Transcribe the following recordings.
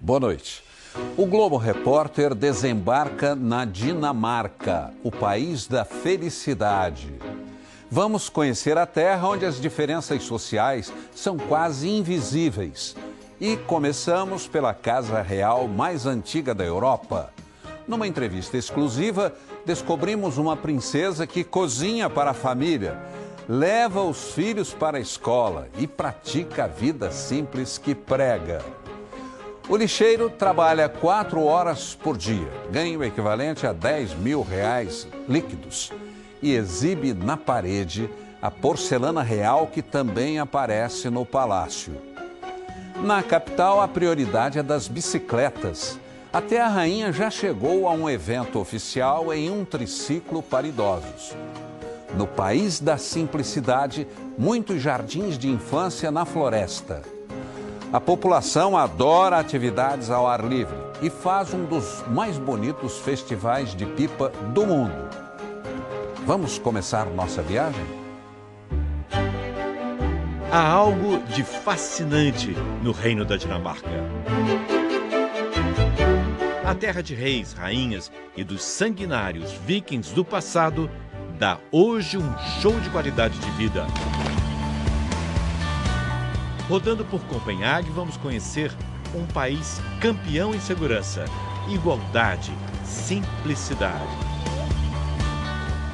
Boa noite. O Globo Repórter desembarca na Dinamarca, o país da felicidade. Vamos conhecer a terra onde as diferenças sociais são quase invisíveis. E começamos pela casa real mais antiga da Europa. Numa entrevista exclusiva, descobrimos uma princesa que cozinha para a família, leva os filhos para a escola e pratica a vida simples que prega. O lixeiro trabalha 4 horas por dia, ganha o equivalente a R$10 mil líquidos e exibe na parede a porcelana real que também aparece no palácio. Na capital, a prioridade é das bicicletas. Até a rainha já chegou a um evento oficial em um triciclo para idosos. No país da simplicidade, muitos jardins de infância na floresta. A população adora atividades ao ar livre e faz um dos mais bonitos festivais de pipa do mundo. Vamos começar nossa viagem? Há algo de fascinante no Reino da Dinamarca. A terra de reis, rainhas e dos sanguinários vikings do passado dá hoje um show de qualidade de vida. Rodando por Copenhague, vamos conhecer um país campeão em segurança, igualdade, simplicidade.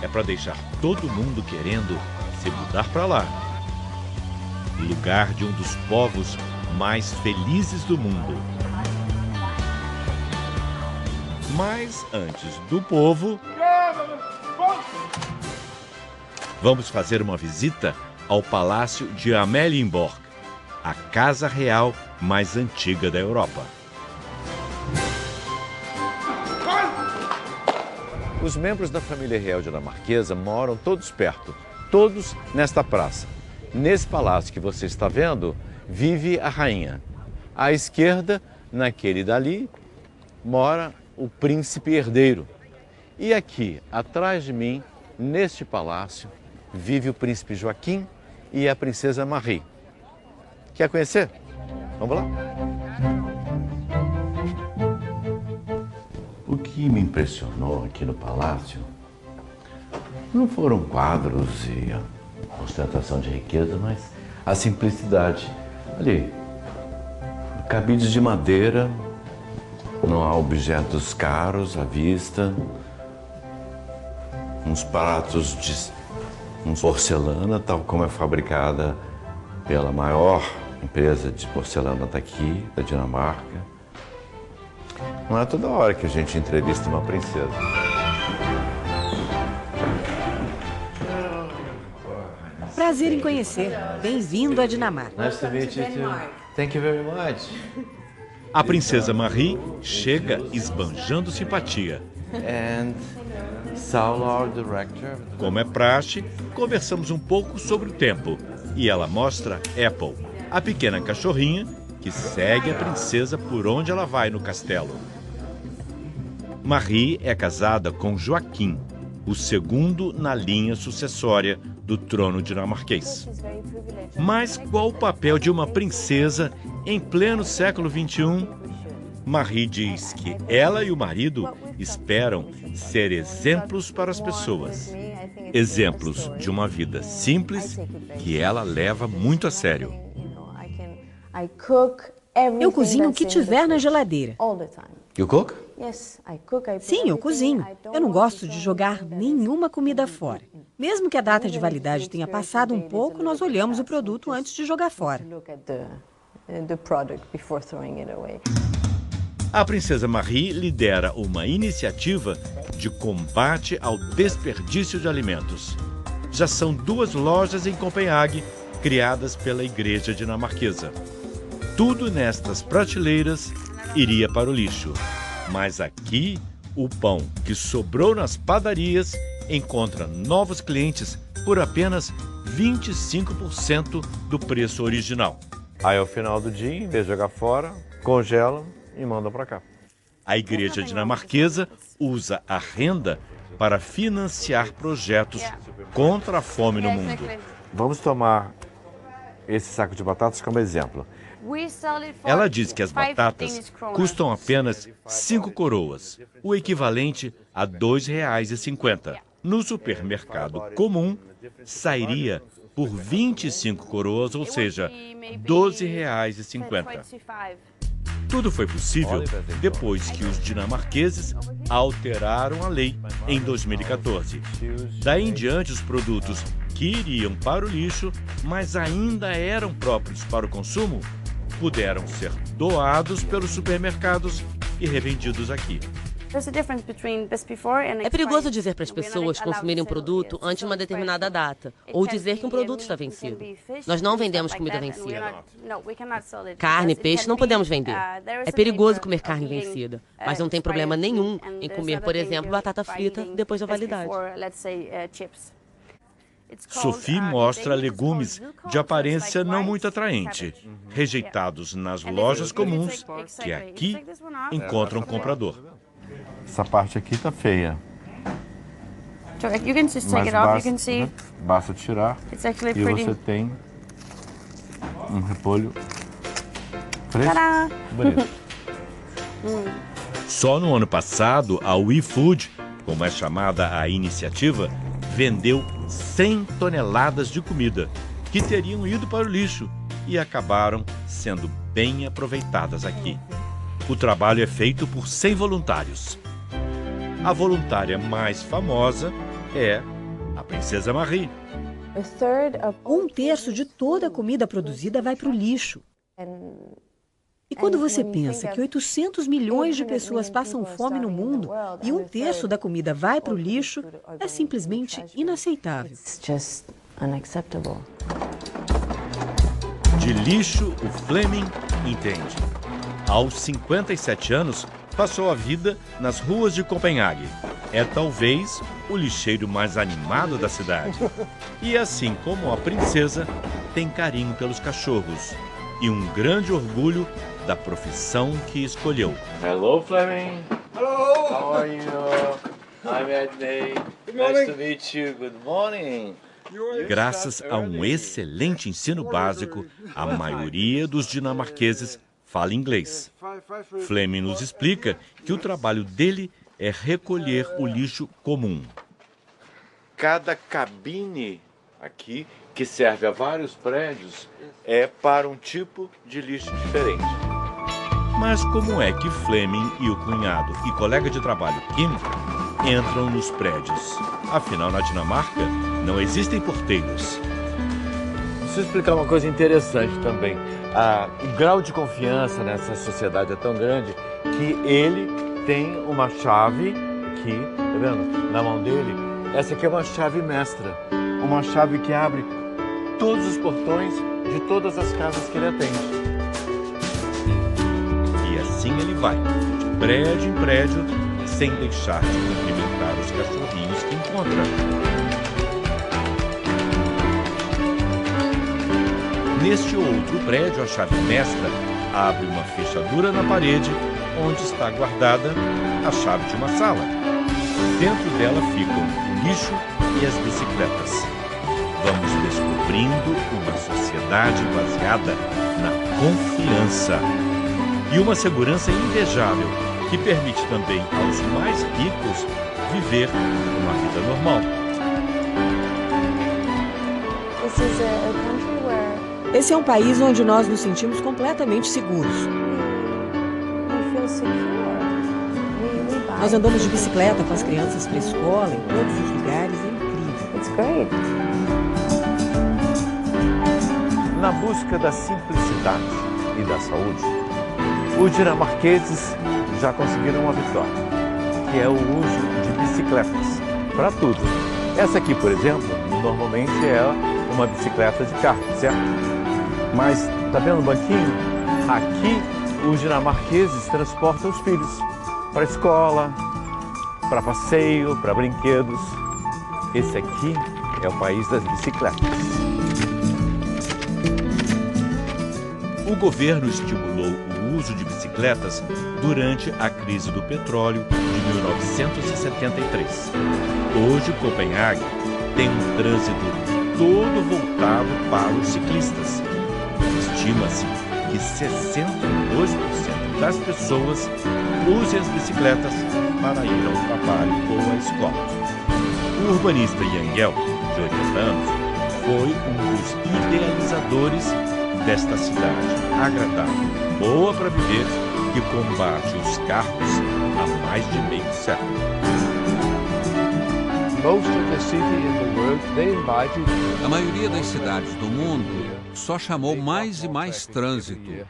É para deixar todo mundo querendo se mudar para lá. Lugar de um dos povos mais felizes do mundo. Mas antes do povo, vamos fazer uma visita ao Palácio de Amalienborg, a casa real mais antiga da Europa. Os membros da família real dinamarquesa moram todos perto, todos nesta praça. Nesse palácio que você está vendo, vive a rainha. À esquerda, naquele dali, mora o príncipe herdeiro. E aqui, atrás de mim, neste palácio, vive o príncipe Joaquim e a princesa Marie. Quer conhecer? Vamos lá? O que me impressionou aqui no palácio não foram quadros e ostentação de riqueza, mas a simplicidade. Ali, cabides de madeira, não há objetos caros à vista, uns pratos de porcelana, tal como é fabricada pela maior empresa de porcelana daqui, da Dinamarca. Não é toda hora que a gente entrevista uma princesa. Prazer em conhecer. Bem-vindo à Dinamarca. Nice to meet you too. Thank you very much. A princesa Marie chega esbanjando simpatia. And Saul, our director. Como é praxe, conversamos um pouco sobre o tempo. E ela mostra Apple, a pequena cachorrinha que segue a princesa por onde ela vai no castelo. Marie é casada com Joaquim, o segundo na linha sucessória do trono dinamarquês. Mas qual o papel de uma princesa em pleno século XXI? Marie diz que ela e o marido esperam ser exemplos para as pessoas. Exemplos de uma vida simples que ela leva muito a sério. Eu cozinho o que tiver na geladeira. You cook? Sim, eu cozinho. Eu não gosto de jogar nenhuma comida fora. Mesmo que a data de validade tenha passado um pouco, nós olhamos o produto antes de jogar fora. A princesa Marie lidera uma iniciativa de combate ao desperdício de alimentos. Já são 2 lojas em Copenhague, criadas pela igreja dinamarquesa. Tudo nestas prateleiras iria para o lixo. Mas aqui, o pão que sobrou nas padarias encontra novos clientes por apenas 25% do preço original. Aí, ao final do dia, em vez de jogar fora, congelam e mandam para cá. A igreja dinamarquesa usa a renda para financiar projetos contra a fome no mundo. Vamos tomar esse saco de batatas como exemplo. Ela diz que as batatas custam apenas 5 coroas, o equivalente a R$ 2,50. No supermercado comum, sairia por 25 coroas, ou seja, R$ 12,50. Tudo foi possível depois que os dinamarqueses alteraram a lei em 2014. Daí em diante, os produtos que iriam para o lixo, mas ainda eram próprios para o consumo, puderam ser doados pelos supermercados e revendidos aqui. É perigoso dizer para as pessoas consumirem um produto antes de uma determinada data, ou dizer que um produto está vencido. Nós não vendemos comida vencida. Carne e peixe não podemos vender. É perigoso comer carne vencida, mas não tem problema nenhum em comer, por exemplo, batata frita depois da validade. Sophie mostra legumes de aparência não muito atraente, rejeitados nas lojas comuns, que aqui encontram comprador. Essa parte aqui tá feia. Basta tirar e você tem um repolho fresco. Bonito. Só no ano passado, a WeFood, como é chamada a iniciativa, vendeu 100 toneladas de comida que teriam ido para o lixo e acabaram sendo bem aproveitadas aqui. O trabalho é feito por 100 voluntários. A voluntária mais famosa é a Princesa Marie. Um terço de toda a comida produzida vai para o lixo. E quando você pensa que 800 milhões de pessoas passam fome no mundo e um terço da comida vai para o lixo, é simplesmente inaceitável. De lixo, o Fleming entende. Aos 57 anos, passou a vida nas ruas de Copenhague. É talvez o lixeiro mais animado da cidade. E assim como a princesa, tem carinho pelos cachorros e um grande orgulho da profissão que escolheu. Hello, Fleming. Hello. How are you? I'm Edney. Nice to meet you. Good morning. Graças a um excelente ensino básico, a maioria dos dinamarqueses fala inglês. Fleming nos explica que o trabalho dele é recolher o lixo comum. Cada cabine aqui, que serve a vários prédios, é para um tipo de lixo diferente. Mas como é que Fleming e o cunhado e colega de trabalho Kim entram nos prédios? Afinal, na Dinamarca, não existem porteiros. Deixa eu explicar uma coisa interessante também. O grau de confiança nessa sociedade é tão grande que ele tem uma chave aqui, tá vendo? Na mão dele. Essa aqui é uma chave mestra. Uma chave que abre todos os portões de todas as casas que ele atende. E assim ele vai, de prédio em prédio, sem deixar de cumprimentar os cachorrinhos que encontra. Neste outro prédio, a chave mestra abre uma fechadura na parede, onde está guardada a chave de uma sala. Dentro dela ficam o lixo e as bicicletas. Vamos descobrindo uma sociedade baseada na confiança e uma segurança invejável que permite também aos mais ricos viver uma vida normal. Esse é um país onde nós nos sentimos completamente seguros. Nós andamos de bicicleta com as crianças para a escola, em todos os lugares, é incrível. Na busca da simplicidade e da saúde, os dinamarqueses já conseguiram uma vitória, que é o uso de bicicletas para tudo. Essa aqui, por exemplo, normalmente é uma bicicleta de carro, certo? Mas, tá vendo o banquinho? Aqui, os dinamarqueses transportam os filhos para a escola, para passeio, para brinquedos. Esse aqui é o país das bicicletas. O governo estimulou o uso de bicicletas durante a crise do petróleo de 1973. Hoje, Copenhague tem um trânsito todo voltado para os ciclistas. Estima-se que 62% das pessoas usem as bicicletas para ir ao trabalho ou à escola. O urbanista Yangel, de 80 anos, foi um dos idealizadores desta cidade agradável, boa para viver, que combate os carros há mais de meio século. A maioria das cidades do mundo só chamou mais e mais trânsito.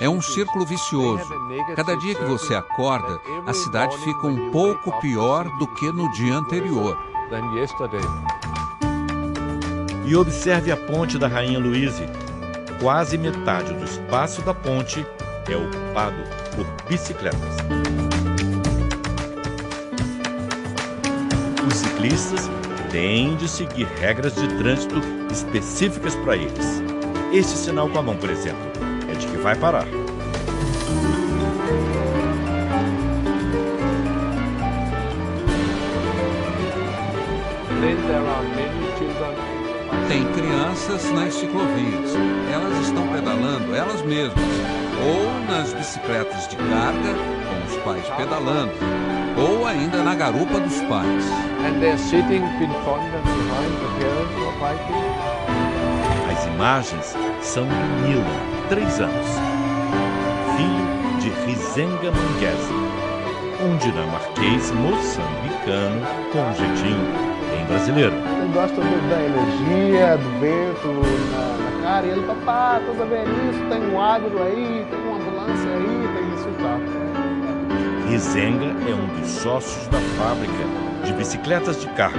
É um círculo vicioso. Cada dia que você acorda, a cidade fica um pouco pior do que no dia anterior. E observe a ponte da Rainha Louise. Quase metade do espaço da ponte é ocupado por bicicletas. Os ciclistas têm de seguir regras de trânsito específicas para eles. Este sinal com a mão, por exemplo, é de que vai parar. Tem crianças nas ciclovias. Elas estão pedalando elas mesmas, ou nas bicicletas de carga, com os pais pedalando, ou ainda na garupa dos pais. As imagens são de Mila, 3 anos, filho de Rizenga Manguese, um dinamarquês moçambicano com um jeitinho bem brasileiro. Ele gosta da energia, do vento na cara, e ele, papá, tô sabendo isso, tem um agro aí, tem uma ambulância aí, tem isso e tal. Rizenga é um dos sócios da fábrica de bicicletas de carga,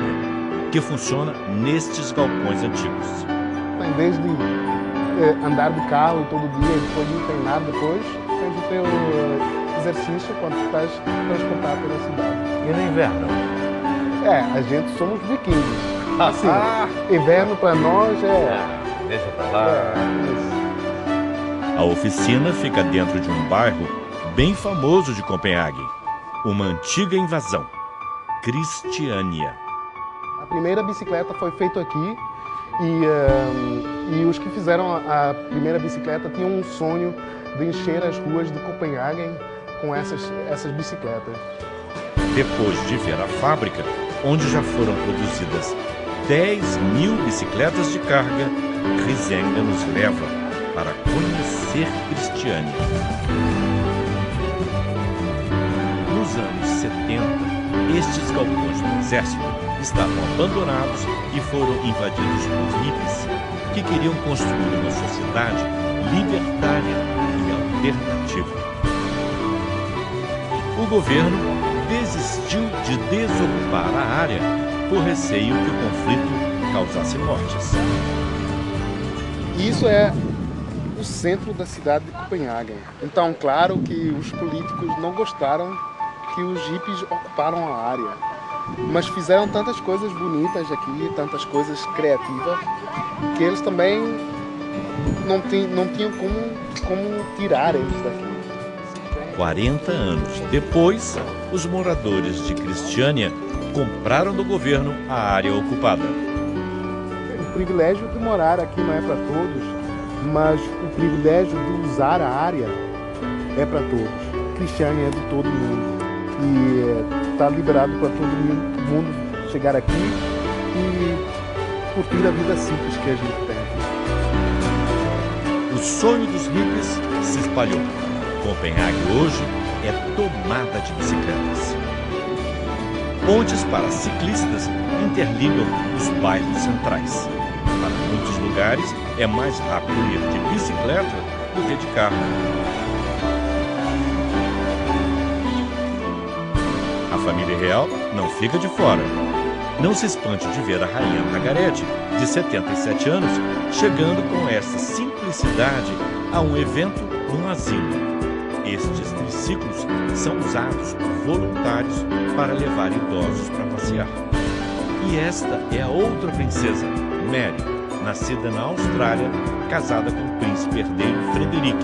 que funciona nestes galpões antigos. Em vez de andar de carro todo dia e depois não tem nada depois, fez o teu exercício quando estás transportado pela cidade. E no inverno? A gente somos vikings. Assim, inverno para nós deixa pra lá. A oficina fica dentro de um bairro bem famoso de Copenhague, uma antiga invasão, Christiania. A primeira bicicleta foi feita aqui e os que fizeram a primeira bicicleta tinham um sonho de encher as ruas de Copenhague com essas bicicletas. Depois de ver a fábrica, onde já foram produzidas 10.000 bicicletas de carga, Rizenga nos leva para conhecer Christiania. Nos anos 70, estes galpões do exército estavam abandonados e foram invadidos por hippies que queriam construir uma sociedade libertária e alternativa. O governo desistiu de desocupar a área por receio que o conflito causasse mortes. Isso é o centro da cidade de Copenhague. Então, claro que os políticos não gostaram que os hippies ocuparam a área, mas fizeram tantas coisas bonitas aqui, tantas coisas criativas, que eles também não tinham como tirar eles daqui. 40 anos depois, os moradores de Christiania compraram do governo a área ocupada. O privilégio de morar aqui não é para todos, mas o privilégio de usar a área é para todos. Christiania é de todo mundo e está liberado para todo mundo chegar aqui e curtir a vida simples que a gente tem aqui. O sonho dos hippies se espalhou. Copenhague hoje é tomada de bicicletas. Pontes para ciclistas interligam os bairros centrais. Para muitos lugares é mais rápido ir de bicicleta do que de carro. A família real não fica de fora. Não se espante de ver a rainha Margarete, de 77 anos, chegando com essa simplicidade a um evento num asilo. Estes triciclos são usados por voluntários para levar idosos para passear. E esta é a outra princesa, Mary, nascida na Austrália, casada com o príncipe herdeiro Frederick,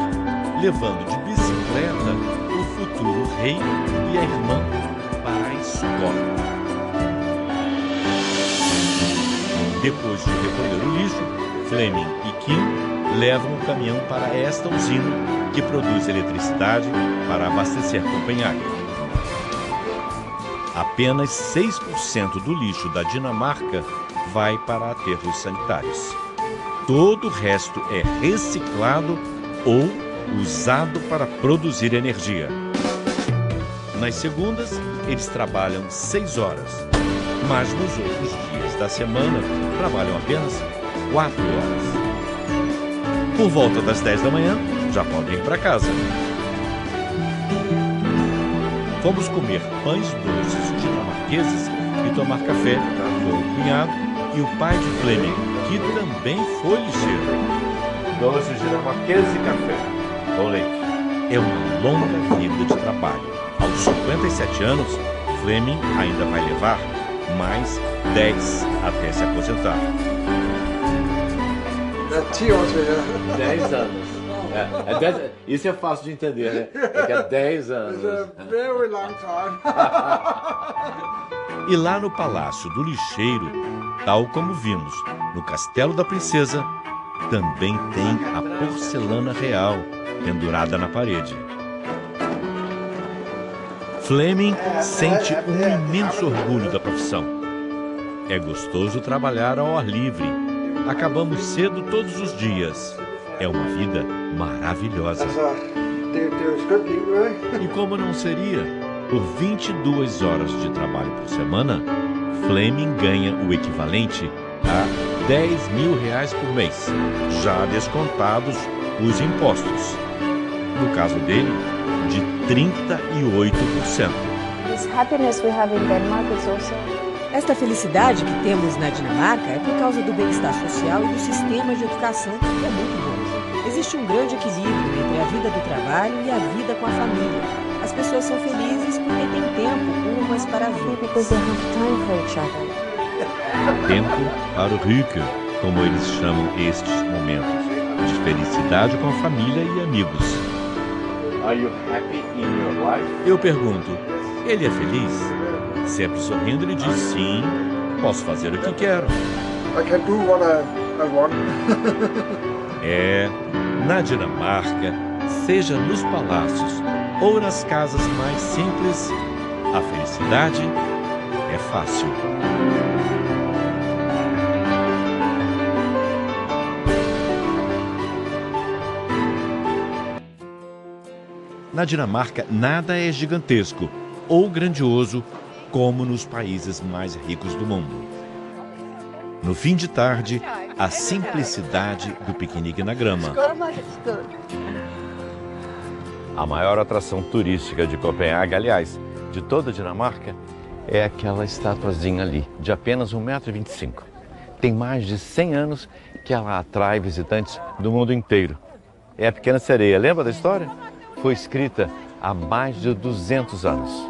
levando de bicicleta o futuro rei e a irmã para a escola. Depois de recolher o lixo, Fleming e Kim levam o caminhão para esta usina que produz eletricidade para abastecer Copenhague. Apenas 6% do lixo da Dinamarca vai para aterros sanitários. Todo o resto é reciclado ou usado para produzir energia. Nas segundas, eles trabalham 6 horas, mas nos outros dias da semana trabalham apenas 4 horas. Por volta das 10 da manhã, já podem ir para casa. Fomos comer pães doces dinamarqueses e tomar café com o cunhado e o pai de Fleming, que também foi lixeiro. Doces dinamarqueses e café com leite. É uma longa vida de trabalho. Aos 57 anos, Fleming ainda vai levar mais 10 até se aposentar. 10 anos. Isso é fácil de entender, né? É que é 10 anos. E lá no Palácio do Lixeiro, tal como vimos no Castelo da Princesa, também tem a porcelana real pendurada na parede. Fleming sente um imenso orgulho da profissão. É gostoso trabalhar ao ar livre. Acabamos cedo todos os dias. É uma vida maravilhosa. E como não seria? Por 22 horas de trabalho por semana, Fleming ganha o equivalente a 10 mil reais por mês, já descontados os impostos. No caso dele, de 38%. Esta felicidade que temos na Dinamarca é por causa do bem-estar social e do sistema de educação, que é muito bom. Existe um grande equilíbrio entre a vida do trabalho e a vida com a família. As pessoas são felizes porque têm tempo umas para as outras. Tempo para o Ryke, como eles chamam estes momentos, de felicidade com a família e amigos. Eu pergunto, ele é feliz? Sempre sorrindo, ele diz sim, posso fazer o que quero. Na Dinamarca, seja nos palácios ou nas casas mais simples, a felicidade é fácil. Na Dinamarca, nada é gigantesco ou grandioso como nos países mais ricos do mundo. No fim de tarde, a simplicidade do piquenique na grama. A maior atração turística de Copenhague, aliás, de toda a Dinamarca, é aquela estatuazinha ali, de apenas 1,25 m. Tem mais de 100 anos que ela atrai visitantes do mundo inteiro. É a Pequena Sereia, lembra da história? Foi escrita há mais de 200 anos.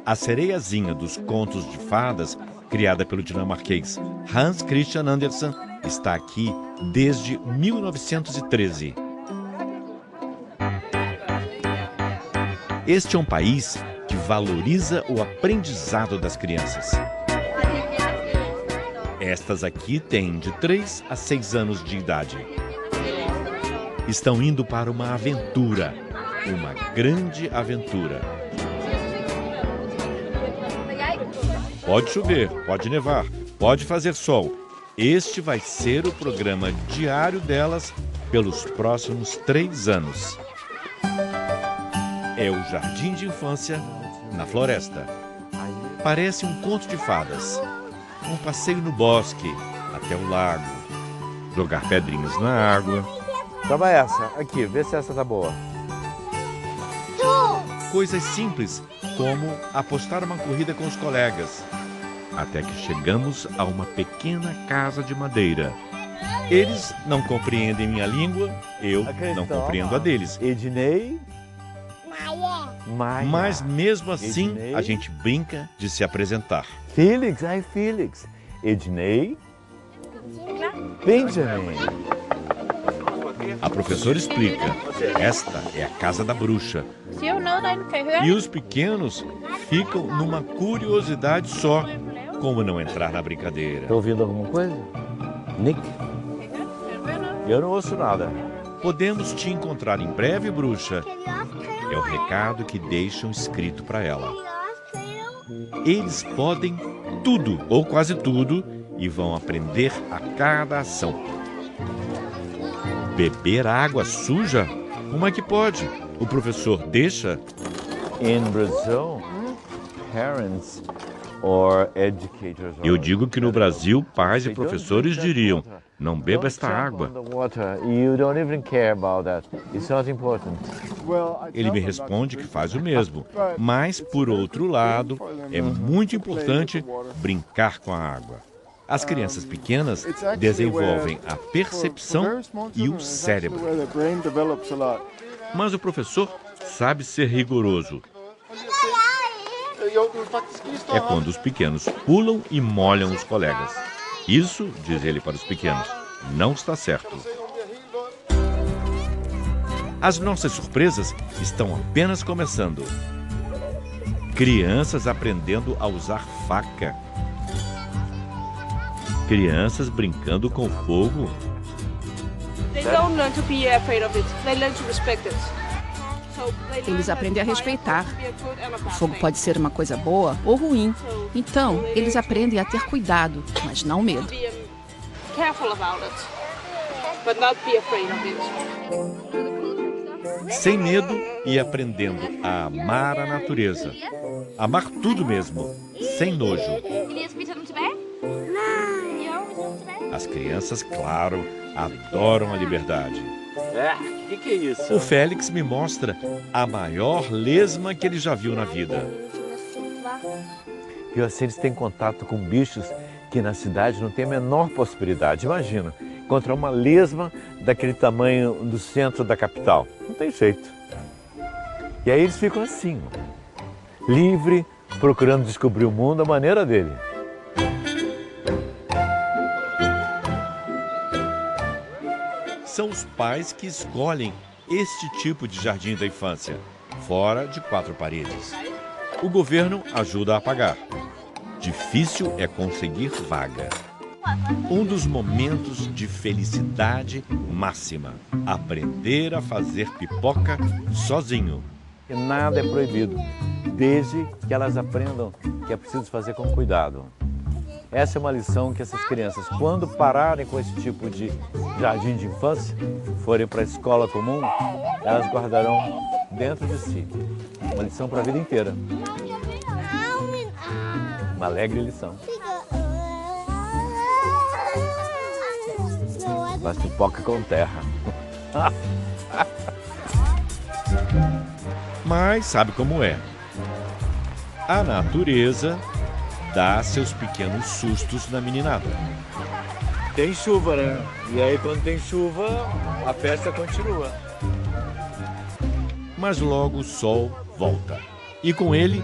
A sereiazinha dos contos de fadas, criada pelo dinamarquês Hans Christian Andersen, está aqui desde 1913. Este é um país que valoriza o aprendizado das crianças. Estas aqui têm de 3 a 6 anos de idade. Estão indo para uma aventura, uma grande aventura. Pode chover, pode nevar, pode fazer sol. Este vai ser o programa diário delas pelos próximos 3 anos. É o jardim de infância na floresta. Parece um conto de fadas. Um passeio no bosque, até o lago. Jogar pedrinhas na água. Toma essa, aqui, vê se essa tá boa. Coisas simples, como apostar uma corrida com os colegas. Até que chegamos a uma pequena casa de madeira. Eles não compreendem minha língua, eu não compreendo a deles. Ednei. Mas mesmo assim, a gente brinca de se apresentar. Felix, ai Felix. Ednei. Benjamin. A professora explica, esta é a casa da bruxa. E os pequenos ficam numa curiosidade só, como não entrar na brincadeira. Tá ouvindo alguma coisa? Nick? Eu não ouço nada. Podemos te encontrar em breve, bruxa. É o recado que deixam escrito para ela. Eles podem tudo, ou quase tudo, e vão aprender a cada ação. Beber água suja? Como é que pode? O professor deixa? In Brazil, parents or educators. Eu digo que no Brasil, pais e professores diriam: não beba esta água. Ele me responde que faz o mesmo, mas, por outro lado, é muito importante brincar com a água. As crianças pequenas desenvolvem a percepção e o cérebro. Mas o professor sabe ser rigoroso. É quando os pequenos pulam e molham os colegas. Isso, diz ele para os pequenos, não está certo. As nossas surpresas estão apenas começando. Crianças aprendendo a usar faca. Crianças brincando com fogo. Eles aprendem a respeitar. O fogo pode ser uma coisa boa ou ruim. Então, eles aprendem a ter cuidado, mas não medo. Sem medo e aprendendo a amar a natureza. Amar tudo mesmo, sem nojo. As crianças, claro, adoram a liberdade. O que é isso? O Félix me mostra a maior lesma que ele já viu na vida. E assim eles têm contato com bichos que na cidade não tem a menor possibilidade. Imagina, encontrar uma lesma daquele tamanho do centro da capital. Não tem jeito. E aí eles ficam assim, livre, procurando descobrir o mundo à maneira dele. São os pais que escolhem este tipo de jardim da infância, fora de 4 paredes. O governo ajuda a pagar. Difícil é conseguir vaga. Um dos momentos de felicidade máxima. Aprender a fazer pipoca sozinho. E nada é proibido, desde que elas aprendam que é preciso fazer com cuidado. Essa é uma lição que essas crianças, quando pararem com esse tipo de jardim de infância, forem para a escola comum, elas guardarão dentro de si. Uma lição para a vida inteira. Uma alegre lição. Faz pipoca com terra. Mas sabe como é? A natureza dá seus pequenos sustos na meninada. Tem chuva, né? E aí quando tem chuva, a festa continua. Mas logo o sol volta. E com ele,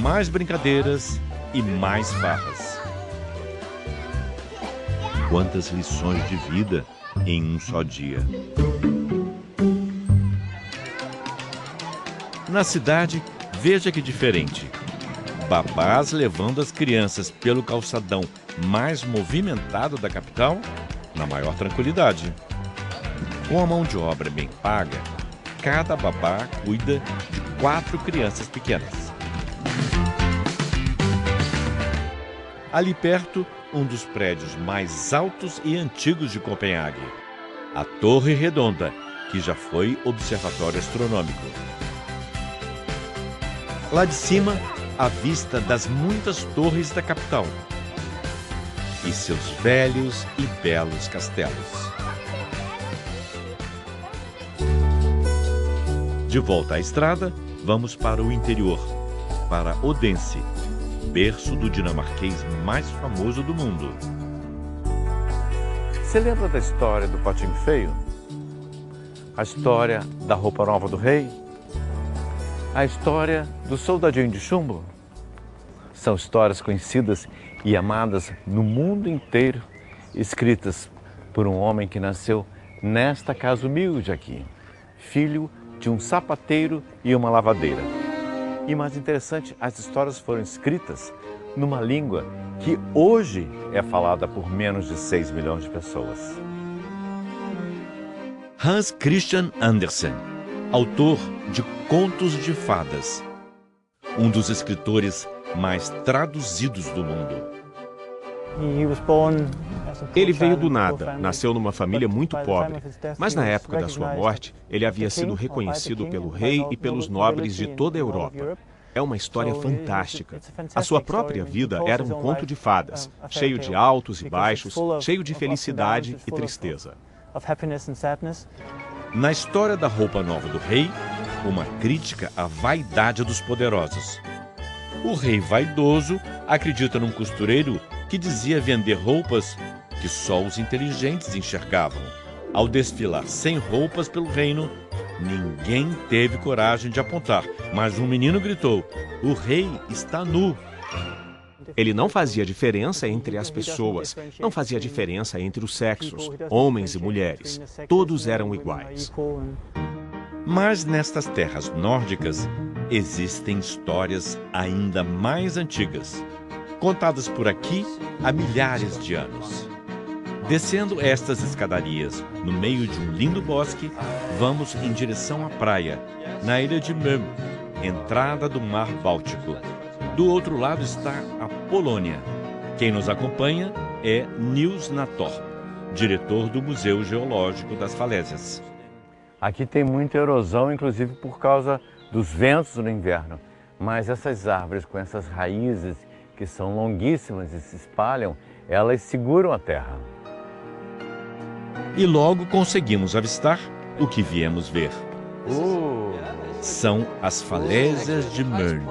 mais brincadeiras e mais farras. Quantas lições de vida em um só dia. Na cidade, veja que diferente. Babás levando as crianças pelo calçadão mais movimentado da capital, na maior tranquilidade. Com a mão de obra bem paga, cada babá cuida de 4 crianças pequenas. Ali perto, um dos prédios mais altos e antigos de Copenhague, a Torre Redonda, que já foi observatório astronômico. Lá de cima, a vista das muitas torres da capital e seus velhos e belos castelos. De volta à estrada, vamos para o interior, para Odense, berço do dinamarquês mais famoso do mundo. Você lembra da história do Potinho Feio? A história da roupa nova do rei? A história do soldadinho de chumbo? São histórias conhecidas e amadas no mundo inteiro, escritas por um homem que nasceu nesta casa humilde aqui, filho de um sapateiro e uma lavadeira. E mais interessante, as histórias foram escritas numa língua que hoje é falada por menos de 6 milhões de pessoas. Hans Christian Andersen, autor de Contos de Fadas, um dos escritores mais traduzidos do mundo. Ele veio do nada, nasceu numa família muito pobre, mas na época da sua morte, ele havia sido reconhecido pelo rei e pelos nobres de toda a Europa. É uma história fantástica. A sua própria vida era um conto de fadas, cheio de altos e baixos, cheio de felicidade e tristeza. Na história da roupa nova do rei, uma crítica à vaidade dos poderosos. O rei vaidoso acredita num costureiro que dizia vender roupas que só os inteligentes enxergavam. Ao desfilar sem roupas pelo reino, ninguém teve coragem de apontar, mas um menino gritou: "O rei está nu!" Ele não fazia diferença entre as pessoas, não fazia diferença entre os sexos, homens e mulheres. Todos eram iguais. Mas nestas terras nórdicas existem histórias ainda mais antigas, contadas por aqui há milhares de anos. Descendo estas escadarias no meio de um lindo bosque, vamos em direção à praia, na ilha de Møn, entrada do Mar Báltico. Do outro lado está a Polônia. Quem nos acompanha é Niels Natorp, diretor do Museu Geológico das Falésias. Aqui tem muita erosão, inclusive por causa dos ventos no inverno. Mas essas árvores com essas raízes que são longuíssimas e se espalham, elas seguram a terra. E logo conseguimos avistar o que viemos ver. São as falésias de Møn.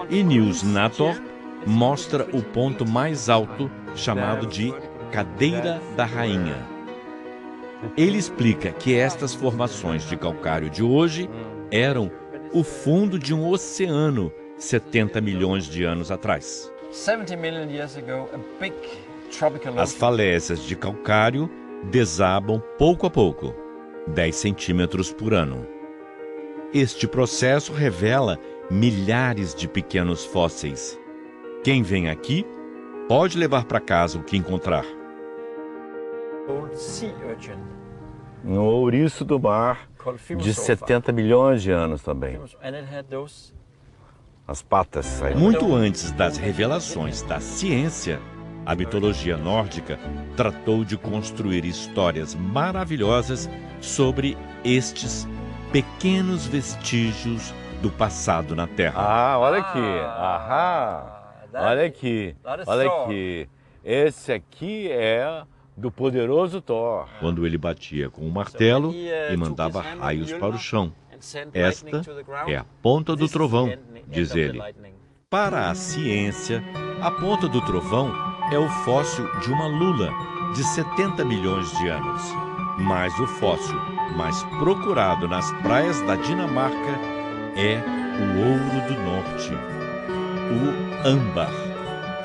E Niels Natorp mostra o ponto mais alto, chamado de Cadeira da Rainha. Ele explica que estas formações de calcário de hoje eram o fundo de um oceano 70 milhões de anos atrás. As falésias de calcário desabam pouco a pouco, 10 centímetros por ano. Este processo revela milhares de pequenos fósseis. Quem vem aqui pode levar para casa o que encontrar. Um ouriço do mar de 70 milhões de anos também. As patas saem. Muito antes das revelações da ciência, a mitologia nórdica tratou de construir histórias maravilhosas sobre estes pequenos vestígios do passado na Terra. Ah, olha aqui. Olha aqui. Olha aqui. Esse aqui é do poderoso Thor. Quando ele batia com o martelo e mandava raios para o chão. Esta é a ponta do trovão, diz ele. Para a ciência, a ponta do trovão é o fóssil de uma lula de 70 milhões de anos. Mas o fóssil mais procurado nas praias da Dinamarca é o ouro do norte, o âmbar,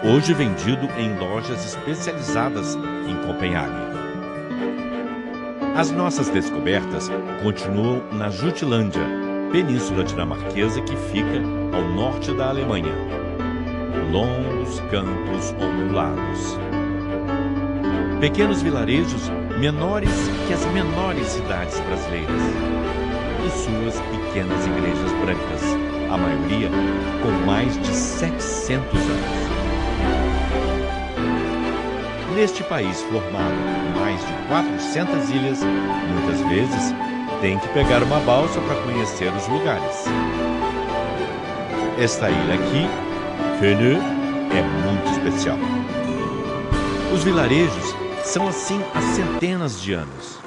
hoje vendido em lojas especializadas em Copenhague. As nossas descobertas continuam na Jutlândia, península dinamarquesa que fica ao norte da Alemanha. Longos campos ondulados. Pequenos vilarejos menores que as menores cidades brasileiras. E suas pequenas igrejas brancas, a maioria com mais de 700 anos. Neste país formado por mais de 400 ilhas, muitas vezes tem que pegar uma balsa para conhecer os lugares. Esta ilha aqui, Fenø, é muito especial. Os vilarejos são assim há centenas de anos.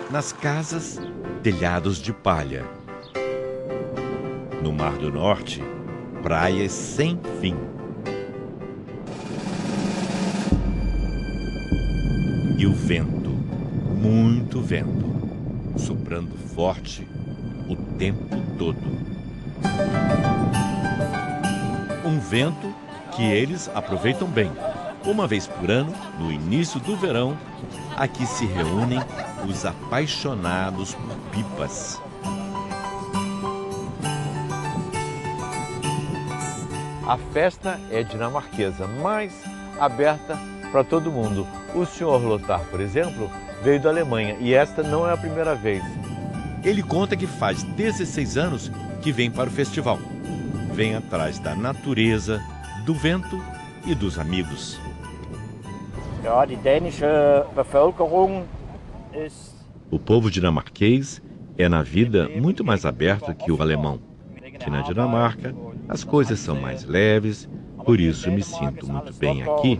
Nas casas, telhados de palha. No Mar do Norte, praias sem fim. E o vento, muito vento, soprando forte o tempo todo. Um vento que eles aproveitam bem. Uma vez por ano, no início do verão, aqui se reúnem os apaixonados por pipas. A festa é dinamarquesa, mas aberta para todo mundo. O Sr. Lothar, por exemplo, veio da Alemanha e esta não é a primeira vez. Ele conta que faz 16 anos que vem para o festival. Vem atrás da natureza, do vento e dos amigos. O povo dinamarquês é na vida muito mais aberto que o alemão. Aqui na Dinamarca, as coisas são mais leves, por isso me sinto muito bem aqui.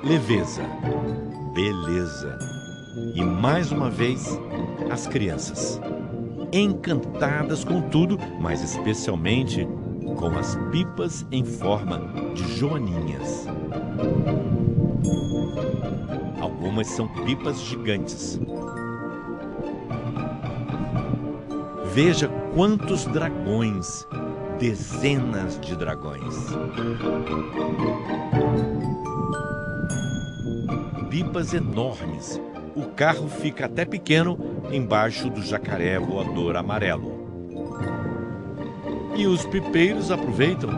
Leveza, beleza e, mais uma vez, as crianças. Encantadas com tudo, mas especialmente com as pipas em forma de joaninhas. Algumas são pipas gigantes. Veja quantos dragões, dezenas de dragões. Pipas enormes. O carro fica até pequeno embaixo do jacaré voador amarelo. E os pipeiros aproveitam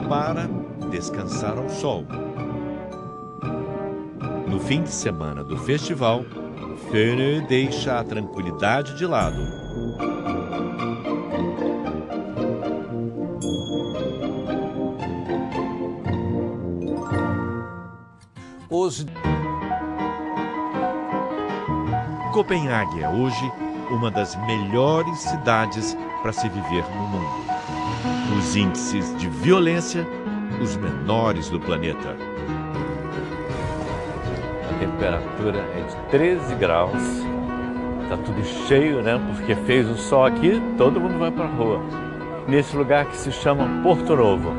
para descansar ao sol. No fim de semana do festival, Fene deixa a tranquilidade de lado. Copenhague é hoje uma das melhores cidades para se viver no mundo. Os índices de violência, os menores do planeta. A temperatura é de 13 graus. Tá tudo cheio, né? Porque fez o sol aqui, todo mundo vai para a rua. Nesse lugar que se chama Porto Novo.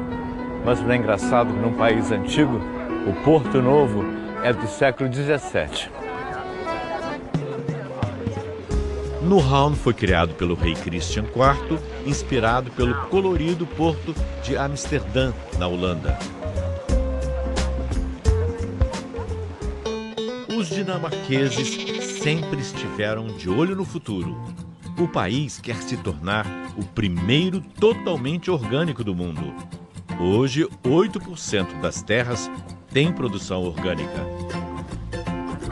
Mas não é engraçado que num país antigo, o Porto Novo é do século 17. Nyhavn foi criado pelo rei Christian IV, inspirado pelo colorido porto de Amsterdã, na Holanda. Os dinamarqueses sempre estiveram de olho no futuro. O país quer se tornar o primeiro totalmente orgânico do mundo. Hoje, 8% das terras têm produção orgânica.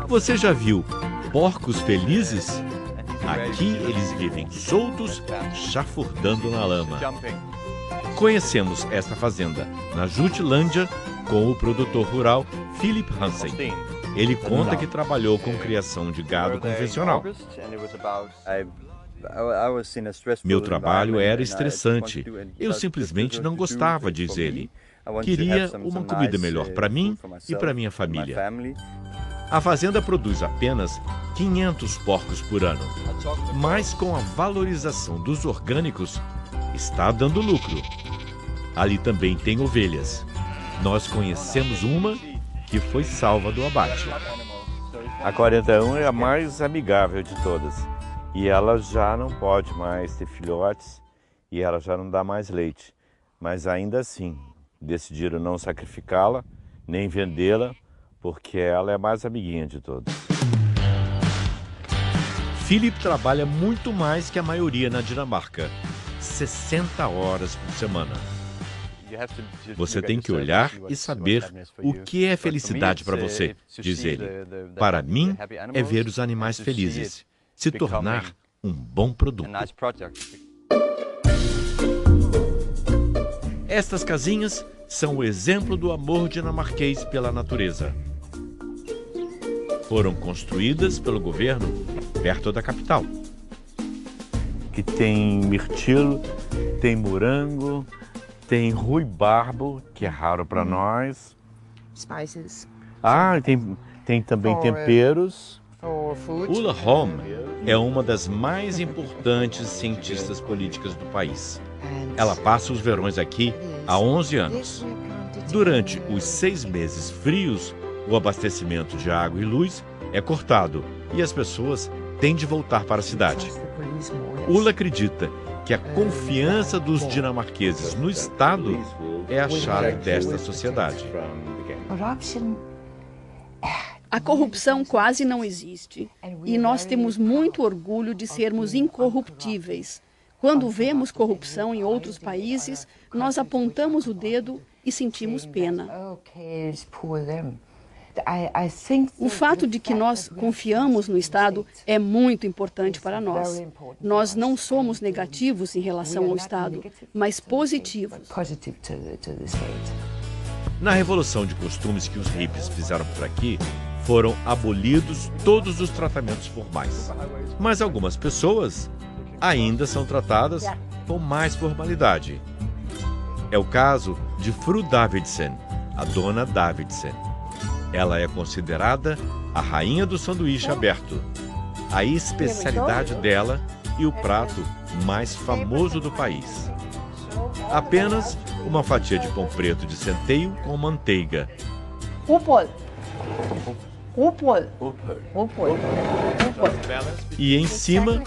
Você já viu porcos felizes? Aqui eles vivem soltos, chafurdando na lama. Conhecemos esta fazenda na Jutlândia com o produtor rural Philip Hansen. Ele conta que trabalhou com criação de gado convencional. Meu trabalho era estressante. Eu simplesmente não gostava, diz ele. Queria uma comida melhor para mim e para minha família. A fazenda produz apenas 500 porcos por ano, mas com a valorização dos orgânicos, está dando lucro. Ali também tem ovelhas. Nós conhecemos uma que foi salva do abate. A 41 é a mais amigável de todas. E ela já não pode mais ter filhotes e ela já não dá mais leite. Mas ainda assim, decidiram não sacrificá-la, nem vendê-la, porque ela é a mais amiguinha de todos. Philip trabalha muito mais que a maioria na Dinamarca, 60 horas por semana. Você tem que olhar e saber o que é felicidade para você, diz ele. Para mim, é ver os animais felizes, se tornar um bom produto. Estas casinhas são o exemplo do amor dinamarquês pela natureza. Foram construídas pelo governo perto da capital. Que tem mirtilo, tem morango, tem ruibarbo, que é raro para nós. Spices. Ah, tem também temperos. Ulla Holm é uma das mais importantes cientistas políticas do país. Ela passa os verões aqui há 11 anos. Durante os 6 meses frios, o abastecimento de água e luz é cortado e as pessoas têm de voltar para a cidade. Ulla acredita que a confiança dos dinamarqueses no Estado é a chave desta sociedade. A corrupção quase não existe e nós temos muito orgulho de sermos incorruptíveis. Quando vemos corrupção em outros países, nós apontamos o dedo e sentimos pena. O fato de que nós confiamos no Estado é muito importante para nós. Nós não somos negativos em relação ao Estado, mas positivos. Na revolução de costumes que os hippies fizeram por aqui, foram abolidos todos os tratamentos formais. Mas algumas pessoas ainda são tratadas com mais formalidade. É o caso de Fru Davidsen, a dona Davidsen. Ela é considerada a rainha do sanduíche aberto, a especialidade dela e o prato mais famoso do país. Apenas uma fatia de pão preto de centeio com manteiga. E em cima,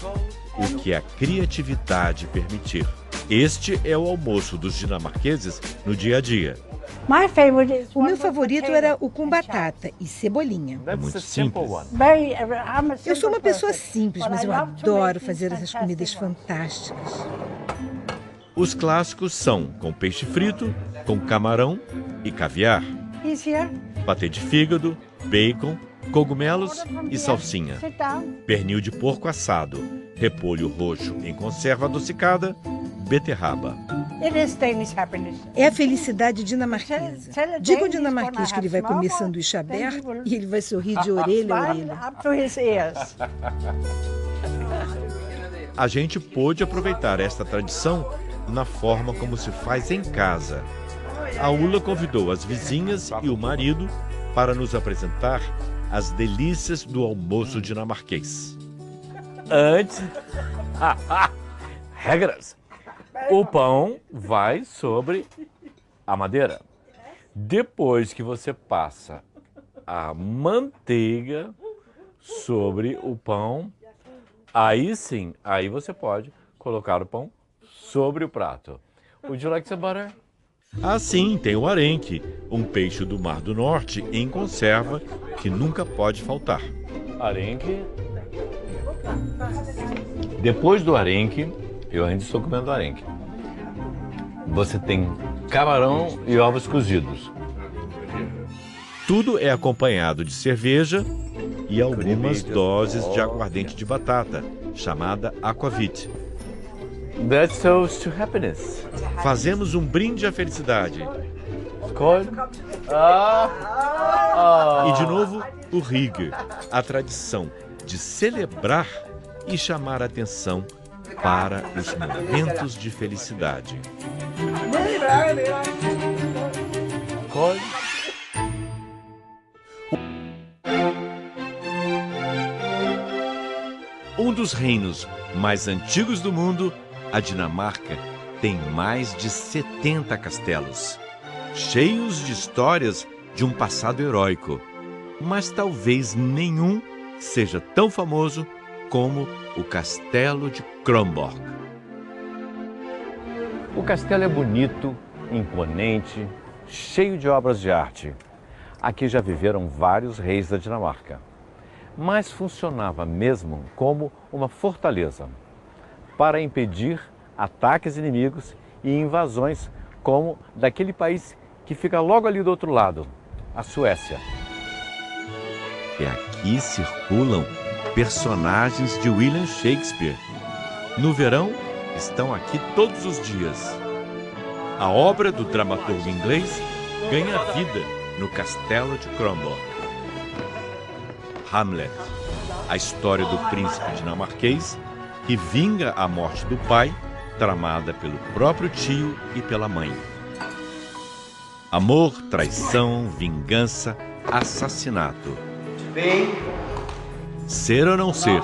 o que a criatividade permitir. Este é o almoço dos dinamarqueses no dia a dia. O meu favorito era o com batata e cebolinha. É muito simples. Eu sou uma pessoa simples, mas eu adoro fazer essas comidas fantásticas. Os clássicos são com peixe frito, com camarão e caviar, patê de fígado, bacon, cogumelos e salsinha, pernil de porco assado, repolho roxo em conserva adocicada, beterraba. É a felicidade dinamarquesa. Diga ao dinamarquês que ele vai comer sanduíche aberto e ele vai sorrir de orelha a orelha. A gente pôde aproveitar esta tradição na forma como se faz em casa. A Ulla convidou as vizinhas e o marido para nos apresentar as delícias do almoço dinamarquês. Antes, regras. O pão vai sobre a madeira. Depois que você passa a manteiga sobre o pão, aí sim, aí você pode colocar o pão sobre o prato. Would you like some butter? Assim, tem o arenque, um peixe do Mar do Norte em conserva que nunca pode faltar. Arenque. Depois do arenque, eu ainda estou comendo arenque. Você tem camarão e ovos cozidos. Tudo é acompanhado de cerveja e algumas doses de aguardente de batata, chamada aquavit. That's toast to happiness. Fazemos um brinde à felicidade. Skål. E de novo, o Hygge, a tradição de celebrar e chamar a atenção para os momentos de felicidade. Skål. Um dos reinos mais antigos do mundo, a Dinamarca tem mais de 70 castelos, cheios de histórias de um passado heróico, mas talvez nenhum seja tão famoso como o Castelo de Kronborg. O castelo é bonito, imponente, cheio de obras de arte. Aqui já viveram vários reis da Dinamarca, mas funcionava mesmo como uma fortaleza para impedir ataques inimigos e invasões como daquele país que fica logo ali do outro lado, a Suécia. E aqui circulam personagens de William Shakespeare. No verão, estão aqui todos os dias. A obra do dramaturgo inglês ganha vida no Castelo de Kronborg. Hamlet, a história do príncipe dinamarquês que vinga a morte do pai, tramada pelo próprio tio e pela mãe. Amor, traição, vingança, assassinato. Ser ou não ser?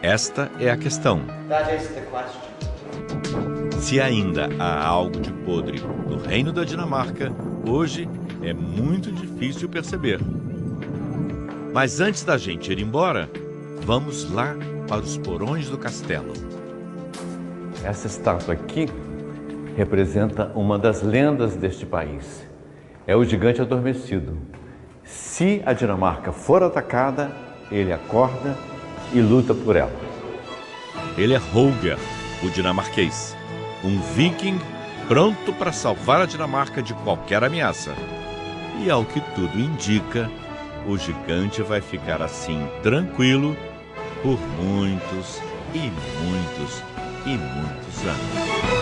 Esta é a questão. Se ainda há algo de podre no reino da Dinamarca, hoje é muito difícil perceber. Mas antes da gente ir embora, vamos lá para os porões do castelo. Essa estátua aqui representa uma das lendas deste país. É o gigante adormecido. Se a Dinamarca for atacada, ele acorda e luta por ela. Ele é Holger, o dinamarquês. Um viking pronto para salvar a Dinamarca de qualquer ameaça. E ao que tudo indica, o gigante vai ficar assim tranquilo por muitos e muitos e muitos anos.